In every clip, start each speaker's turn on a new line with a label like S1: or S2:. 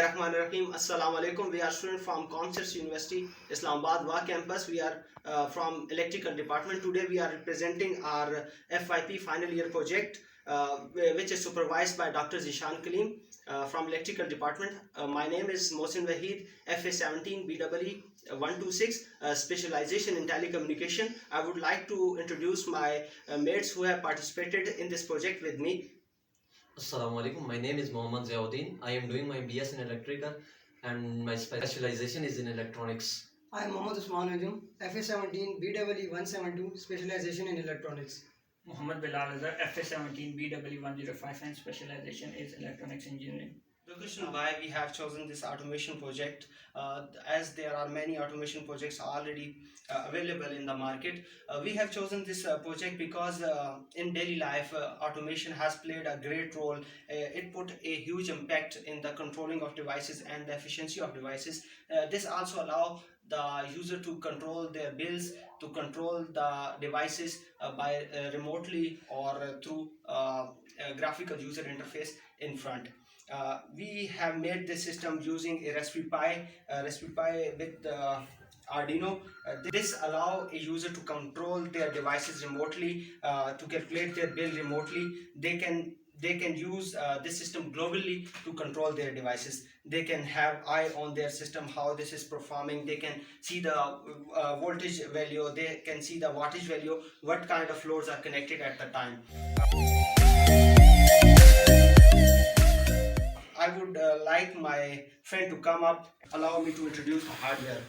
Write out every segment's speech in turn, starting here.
S1: Bismillahirrahmanirrahim. Assalamu alaikum. We are students from Commerce University, Islamabad WA campus. We are from electrical department. Today we are representing our FYP final year project, which is supervised by Dr. Zishan Kalim from electrical department. My name is Mohsin Wahid, FA17 BEE 126, specialization in telecommunication. I would like to introduce my mates who have participated in this project with me.
S2: Assalamu alaikum. My name is Mohammad Ziauddin. I am doing my BS in electrical and my specialization is in electronics.
S3: I am Mohammad Usman Ajum, FA17 BEE 172, specialization in electronics.
S4: Muhammad Bilal Azhar, FA17 BEE 105 and specialization is electronics engineering.
S1: The question why we have chosen this automation project, as there are many automation projects already available in the market. We have chosen this project because in daily life automation has played a great role. It put a huge impact in the controlling of devices and the efficiency of devices. This also allow the user to control their bills, to control the devices by remotely or through a graphical user interface in front. We have made this system using a Raspberry Pi with Arduino. This allow a user to control their devices remotely, to calculate their bill remotely. They can use this system globally to control their devices. They can have eye on their system, how this is performing. They can see the voltage value, they can see the wattage value, what kind of loads are connected at the time. I would like my friend to come up, allow me to introduce the hardware.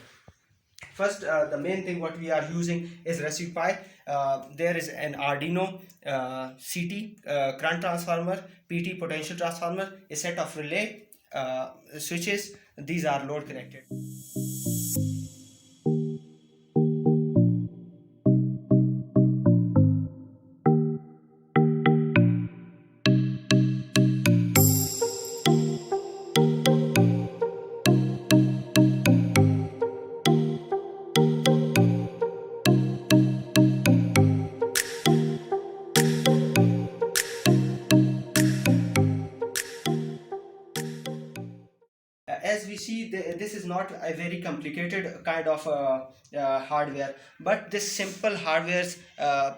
S1: First, the main thing what we are using is Raspberry Pi. There is an Arduino CT, current transformer, PT potential transformer, a set of relay switches. These are load connected. As we see, this is not a very complicated kind of hardware, but this simple hardwares,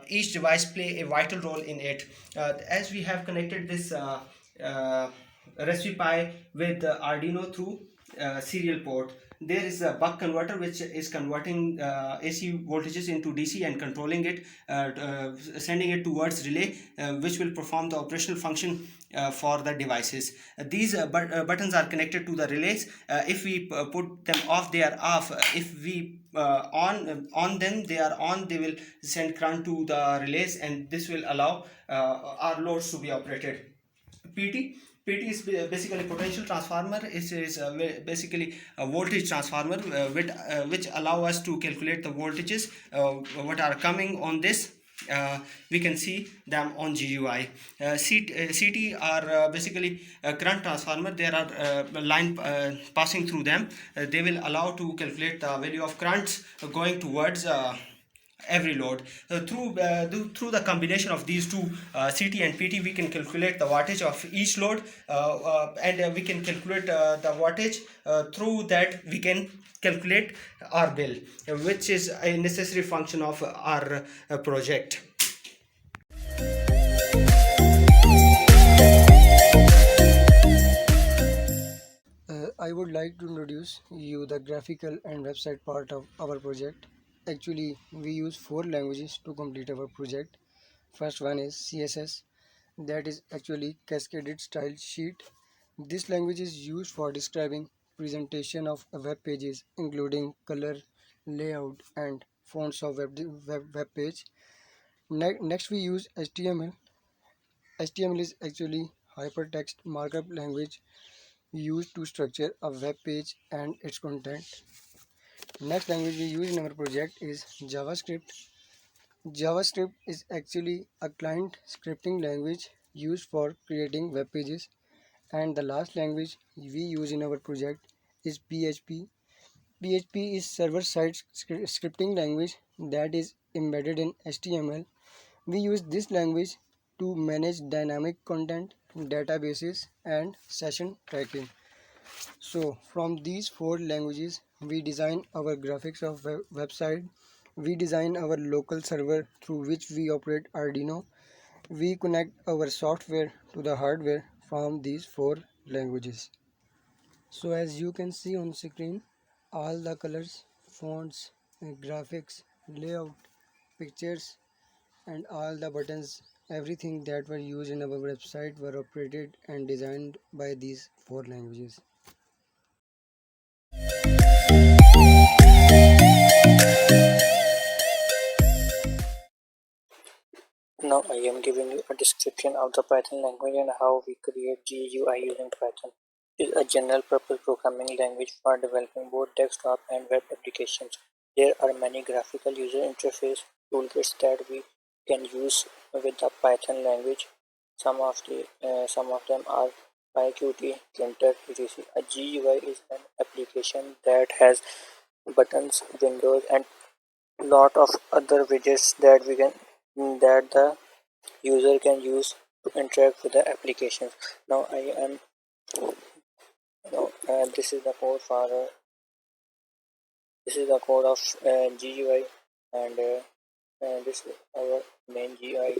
S1: each device play a vital role in it. As we have connected this Raspberry Pi with Arduino through serial port, there is a buck converter which is converting AC voltages into DC and controlling it, sending it towards relay, which will perform the operational function for the devices. These buttons are connected to the relays. If we put them off, they are off. If we on them, they are on. They will send current to the relays, and this will allow our loads to be operated. PT is basically potential transformer. It is basically a voltage transformer which allow us to calculate the voltages what are coming on this. We can see them on GUI. CT are basically a current transformer. There are line passing through them. They will allow to calculate the value of currents going towards every load. Through the combination of these two, CT and PT, we can calculate the wattage of each load, and we can calculate the wattage. Through that we can calculate our bill, which is a necessary function of our project.
S3: I would like to introduce you the graphical and website part of our project. Actually, we use 4 languages to complete our project. First one is CSS, that is actually cascaded style sheet. This language is used for describing presentation of web pages, including color, layout, and fonts of web page. Next, we use HTML. HTML is actually hypertext markup language used to structure a web page and its content. Next language we use in our project is JavaScript. JavaScript is actually a client scripting language used for creating web pages. And the last language we use in our project is PHP. PHP is server-side scripting language that is embedded in HTML. We use this language to manage dynamic content, databases, and session tracking. So from these four languages, we design our graphics of website. We design our local server through which we operate Arduino. We connect our software to the hardware from these four languages. So as you can see on screen, all the colors, fonts, graphics, layout, pictures, and all the buttons, everything that were used in our website were operated and designed by these four languages. Now I am giving you a description of the Python language and how we create GUI using Python. It is a general purpose programming language for developing both desktop and web applications. There are many graphical user interface toolkits that we can use with the Python language. Some of them are IQT, Printer, etc. A GUI is an application that has buttons, windows, and lot of other widgets that the user can use to interact with the applications. Now I am this is the code for this is the code of GUI, and this is our main GUI.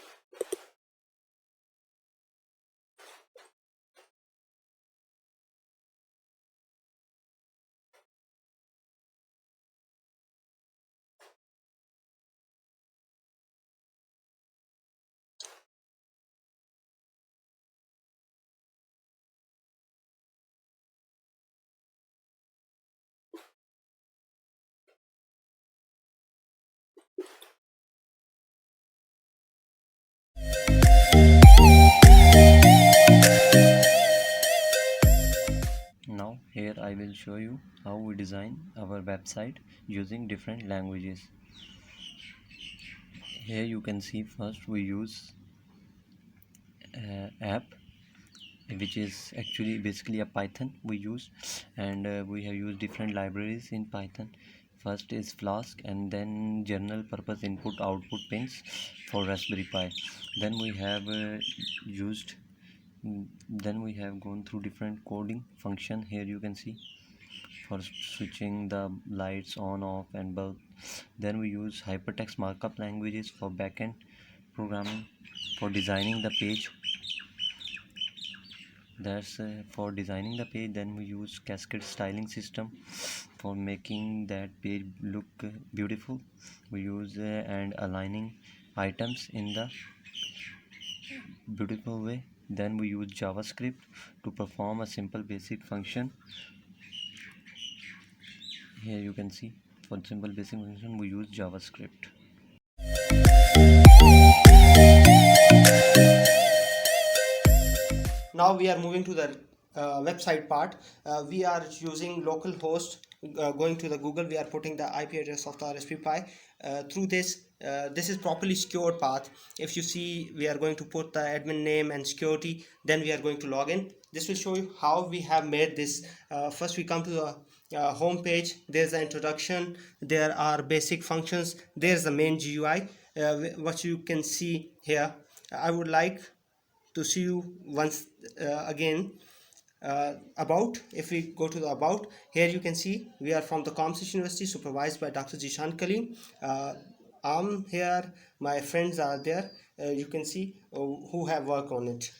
S2: Now here I will show you how we design our website using different languages. Here you can see first we use app, which is actually basically a Python we use, and we have used different libraries in Python. First is Flask, and then general purpose input output pins for Raspberry Pi. Then we have used then we have gone through different coding function. Here you can see for switching the lights on, off, and bulb. Then we use hypertext markup languages for backend programming. For designing the page, that's for designing the page. Then we use cascade styling system for making that page look beautiful. We use and aligning items in the beautiful way. Then we use JavaScript to perform a simple basic function. Here you can see for simple basic function we use JavaScript.
S1: Now we are moving to the website part. We are using local host, going to the Google. We are putting the IP address of the Raspberry Pi through this. This is properly secured path. If you see, we are going to put the admin name and security, then we are going to log in. This will show you how we have made this. First we come to the home page. There's the introduction, there are basic functions, there's the main GUI. What you can see here, I would like to see you once again. About, if we go to the about, here you can see we are from the Comsys University, supervised by Dr. Jishan Kalim. I'm here, my friends are there. You can see who have worked on it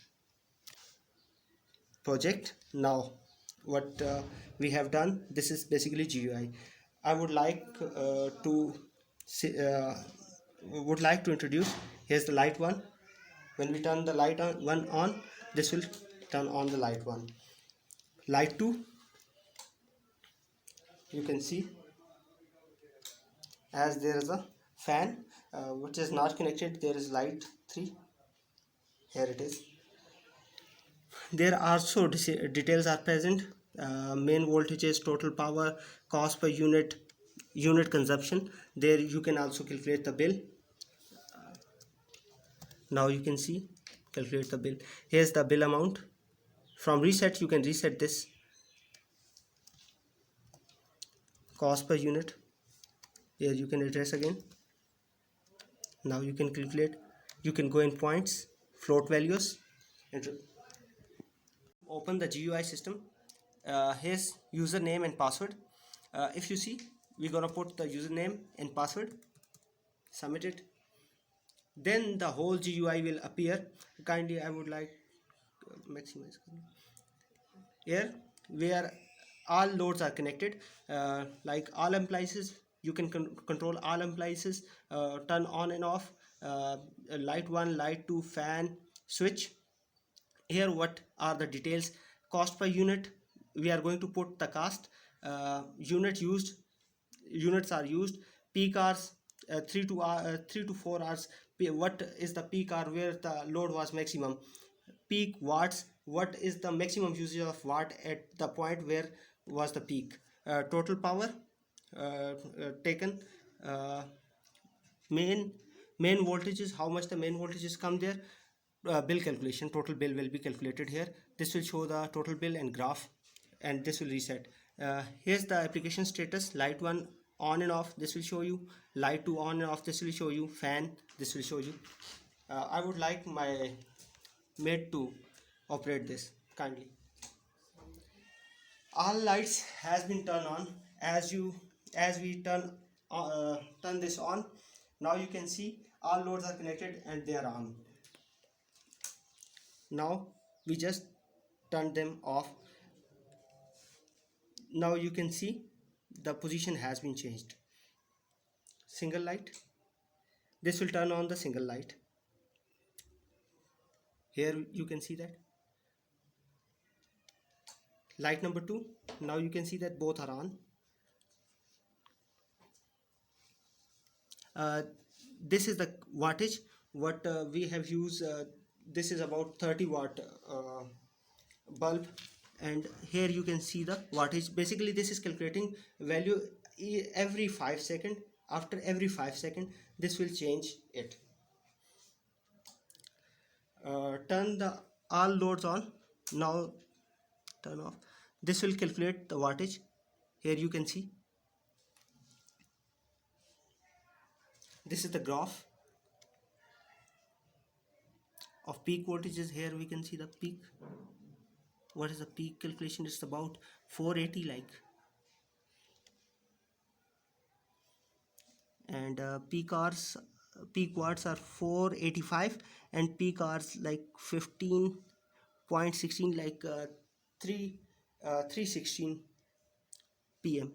S1: project. Now what we have done, this is basically GUI. I would like to see, would like to introduce. Here's the light one. When we turn the light on, this will turn on the light one. Light 2, you can see, as there is a fan which is not connected, there is light 3. Here it is. There are also details are present. Main voltages, total power, cost per unit, unit consumption. There you can also calculate the bill. Now you can see, calculate the bill. Here's the bill amount. From reset, you can reset this. Cost per unit, here you can address again. Now you can calculate, you can go in points, float values, and open the GUI system. his username and password. If you see, we're gonna put the username and password, submit it, then the whole GUI will appear. Kindly, I would like maximize here where all loads are connected, like all appliances. You can control all appliances, turn on and off, light 1, light 2, fan, switch. Here what are the details? Cost per unit, we are going to put the cost, units are used, peak hours, 3 to 4 hours. What is the peak hour where the load was maximum? Peak watts, what is the maximum usage of watt at the point where was the peak? Total power taken, uh, main main voltages, how much the main voltages come there. Bill calculation, total bill will be calculated here. This will show the total bill and graph, and this will reset. Here's the application status: light 1 on and off, this will show you; light 2 on and off, this will show you; fan, this will show you. I would like my mate to operate this kindly. All lights has been turned on. As we turn this on, now you can see all loads are connected and they are on. Now we just turn them off. Now you can see the position has been changed. Single light, this will turn on the single light. Here you can see that light number 2, now you can see that both are on. This is the wattage what we have used. This is about 30 watt bulb, and here you can see the wattage. Basically this is calculating value every 5 second. After every 5 second this will change it. Turn the all loads on. Now turn off, this will calculate the wattage. Here you can see this is the graph of peak voltages. Here we can see the peak. What is the peak calculation? It's about 480 like, and peak hours, peak watts are 485, and peak hours like 15.16 like 3 3:16 p.m.